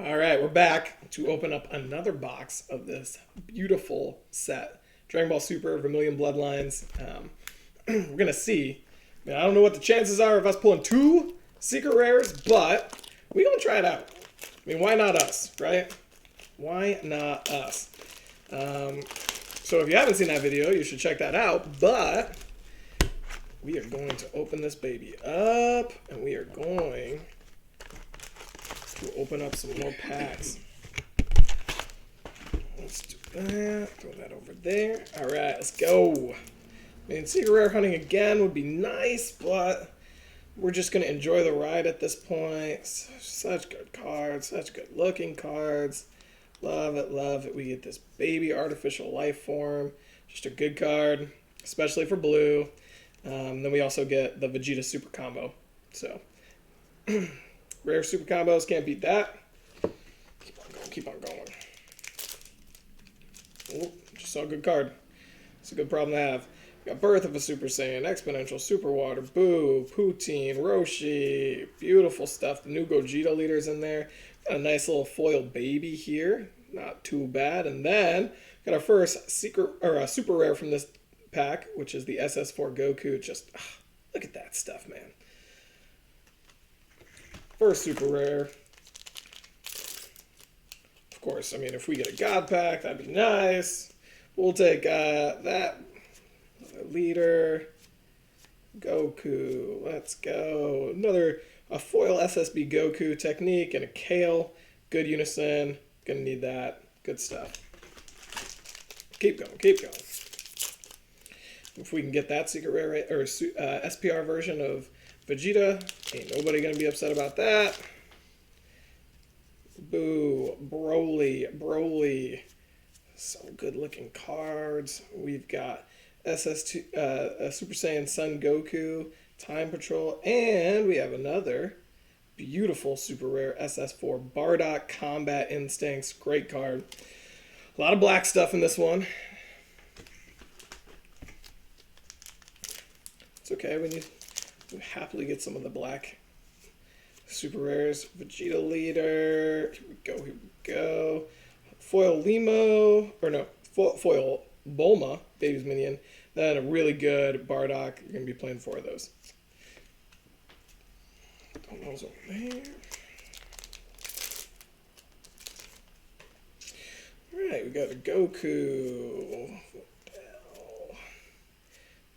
All right, we're back to open up another box of this beautiful set. Dragon Ball Super, Vermilion Bloodlines. We're going to see. I don't know what the chances are of us pulling two secret rares, but we're going to try it out. Why not us, right? Why not us? So if you haven't seen that video, you should check that out, but we are going to open this baby up, and we are going to open up some more packs. Let's do that. Throw that over there. All right, let's go. Secret rare hunting again would be nice, but we're just going to enjoy the ride at this point. Such good cards, such good looking cards. Love it, love it. We get this baby artificial life form. Just a good card, especially for blue. Then we also get the Vegeta super combo. So, rare super combos, can't beat that. Keep on going, keep on going. Oh, just saw a good card. It's a good problem to have. We got Birth of a Super Saiyan, Exponential, Super Water, Boo, Poutine, Roshi. Beautiful stuff. The new Gogeta leader's in there. Got a nice little foil baby here. Not too bad. And then got our first secret or super rare from this pack, which is the SS4 Goku. Just look at that stuff, man. First super rare. Of course, if we get a God pack, that'd be nice. We'll take that leader. Goku. Let's go. A foil SSB Goku technique and a Kale. Good Unison. Gonna need that. Good stuff. Keep going, keep going. If we can get that secret rare or SPR version of Vegeta, ain't nobody gonna be upset about that. Boo, Broly. So good looking cards. We've got SS2, Super Saiyan Sun Goku, Time Patrol, and we have another beautiful super rare SS4 Bardock Combat Instincts. Great card. A lot of black stuff in this one. It's okay. We happily get some of the black super rares. Vegeta leader. Here we go. Foil Limo. Or no, foil Bulma, Baby's Minion. Then a really good Bardock. You're going to be playing 4 of those. Those over there. Alright, we got a Goku.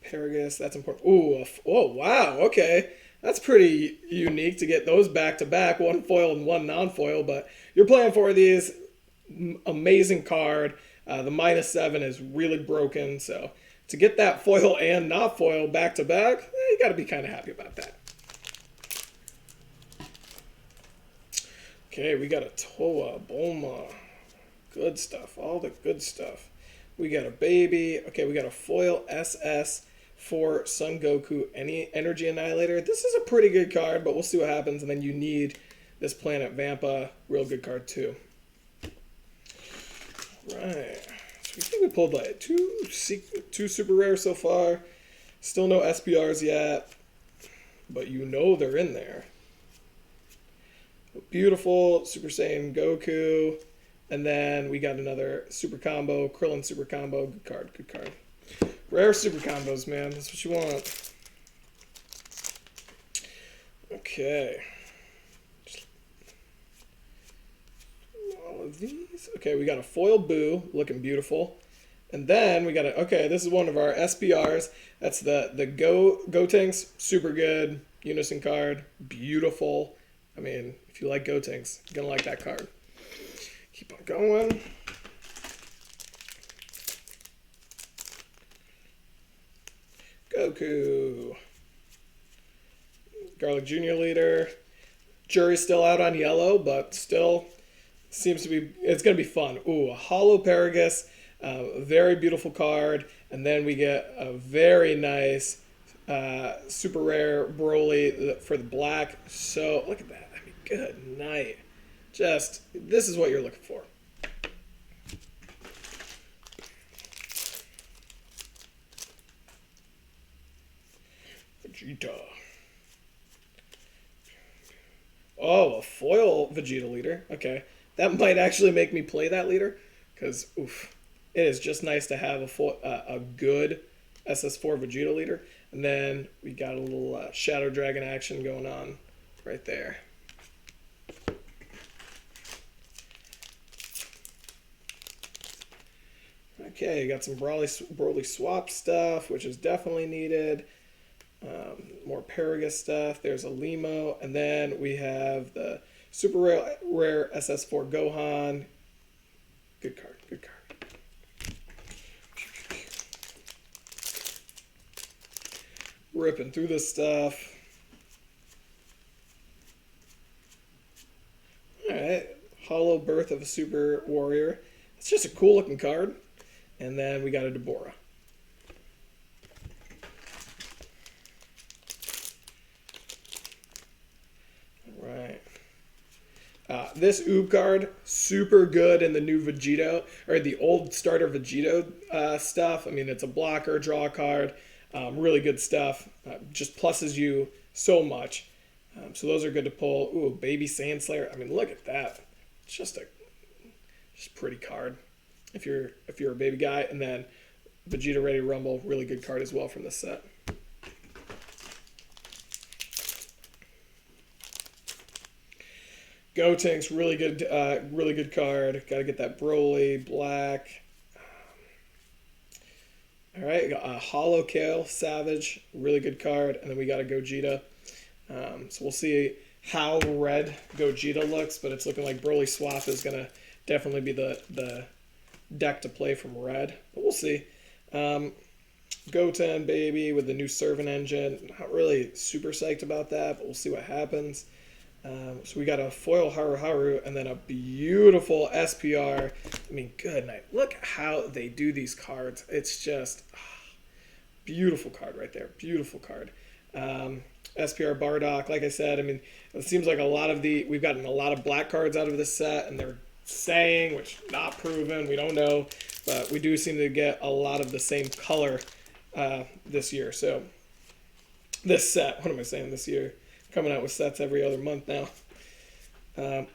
Paragus, that's important. Ooh, oh, wow, okay. That's pretty unique to get those back-to-back, one foil and one non-foil, but you're playing 4 of these. Amazing card. The -7 is really broken, so to get that foil and not foil back-to-back, you got to be kind of happy about that. Okay, we got a Toa, Bulma. Good stuff, all the good stuff. We got a baby. Okay, we got a foil SS for Son Goku, any Energy Annihilator. This is a pretty good card, but we'll see what happens. And then you need this Planet Vampa, real good card too. Right. So we think we pulled like two super rares so far. Still no SPRs yet, but they're in there. Beautiful Super Saiyan Goku. And then we got another super combo, Krillin super combo. Good card, good card. Rare super combos, man. That's what you want. Okay. All of these. Okay, we got a foil Boo, looking beautiful. And then we got this is one of our SPRs. That's the Gotenks, super good. Unison card, beautiful. If you like Gotenks, you're gonna like that card. Keep on going. Goku. Garlic Jr. leader. Jury's still out on yellow, but still seems to be, it's going to be fun. Ooh, a Hollow Paragus. Very beautiful card. And then we get a very nice super rare Broly for the black. So, look at that. Good night. This is what you're looking for. Vegeta. Oh, a foil Vegeta leader. Okay. that might actually make me play that leader, because oof, it is just nice to have a good SS4 Vegeta leader. And then we got a little Shadow Dragon action going on right there. Okay, got some Broly swap stuff, which is definitely needed. More Paragus stuff. There's a Limo. And then we have the super rare SS4 Gohan. Good card, good card. Ripping through this stuff. Alright, Hollow Birth of a Super Warrior. It's just a cool looking card. And then we got a Deborah. Right. This Oob card, super good in the new Vegito, or the old starter Vegito stuff. I mean, it's a blocker, draw card, really good stuff. Just pluses you so much. So those are good to pull. Ooh, Baby Sand Slayer. I mean, look at that. It's just a pretty card if you're a baby guy. And then Vegeta Ready to Rumble, really good card as well from this set. Gotenks, really good card. Got to get that Broly black. All right, got a Hollow Kale Savage, really good card, and then we got a Gogeta. So we'll see how red Gogeta looks, but it's looking like Broly Swap is gonna definitely be the deck to play from red. But we'll see. Goten baby with the new Servant Engine. Not really super psyched about that, but we'll see what happens. So we got a foil Haru Haru and then a beautiful SPR. I mean, good night. Look how they do these cards. It's just beautiful card right there. Beautiful card. SPR Bardock, like I said, I mean, it seems like we've gotten a lot of black cards out of this set, and they're saying, which not proven, we don't know, but we do seem to get a lot of the same color this year. So this set, what am I saying, this year? Coming out with sets every other month now.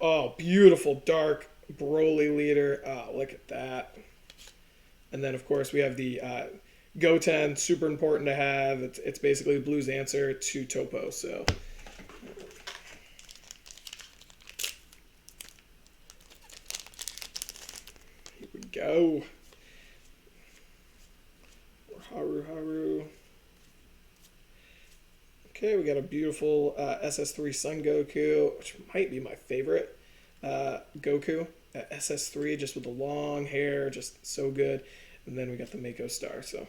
Oh, beautiful dark Broly leader. Oh, look at that. And then, of course, we have the Goten, super important to have. It's basically Blue's answer to Topo. So here we go. Haru. Okay, we got a beautiful SS3 Son Goku, which might be my favorite Goku. SS3, just with the long hair, just so good. And then we got the Mako Star, so.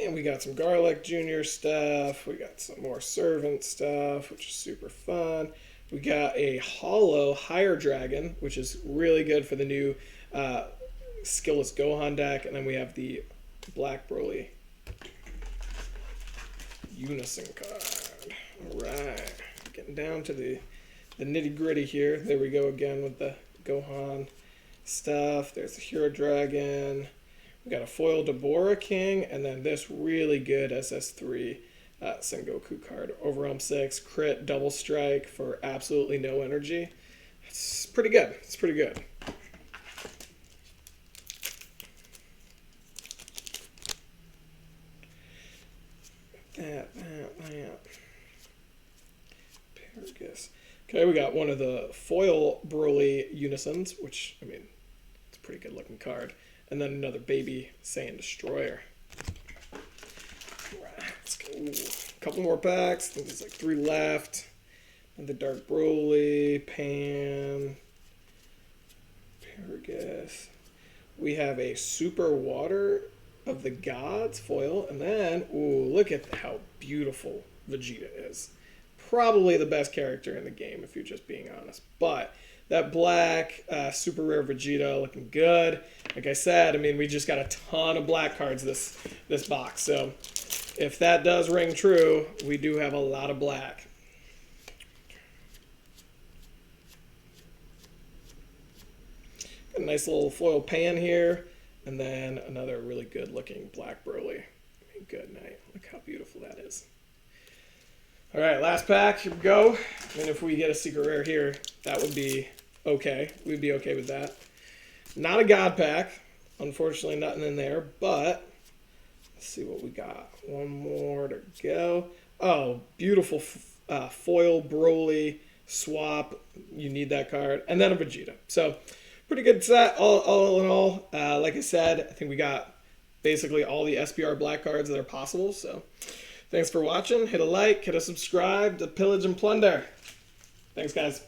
And we got some Garlic Jr. stuff. We got some more Servant stuff, which is super fun. We got a Hollow Higher Dragon, which is really good for the new Skillless Gohan deck, and then we have the Black Broly Unison card. Alright, getting down to the nitty gritty here. There we go again with the Gohan stuff. There's the Hero Dragon. We got a foil Deborah King, and then this really good SS3 Sengoku card. Overwhelm 6, crit, double strike for absolutely no energy. It's pretty good. It's pretty good. That. Paragus. Okay, we got one of the foil Broly Unisons, which, I mean, it's a pretty good looking card. And then another baby Saiyan Destroyer. Right, let's go. A couple more packs. I think there's like 3 left. And the Dark Broly, Pan, Paragus. We have a Super Water of the Gods foil, and then, ooh, look at how beautiful Vegeta is. Probably the best character in the game, if you're just being honest. But that black, super rare Vegeta looking good. Like I said, I mean, we just got a ton of black cards this box. So if that does ring true, we do have a lot of black. Got a nice little foil Pan here. And then another really good looking black Broly. Good night. Look how beautiful that is. All right, last pack. Here we go. I mean, if we get a secret rare here, that would be okay. We'd be okay with that. Not a God pack. Unfortunately, nothing in there, but let's see what we got. One more to go. Oh, beautiful foil Broly swap. You need that card. And then a Vegeta. So, pretty good set all in all. Like I said, I think we got basically all the SPR black cards that are possible. So, thanks for watching. Hit a like, hit a subscribe to Pillage and Plunder. Thanks, guys.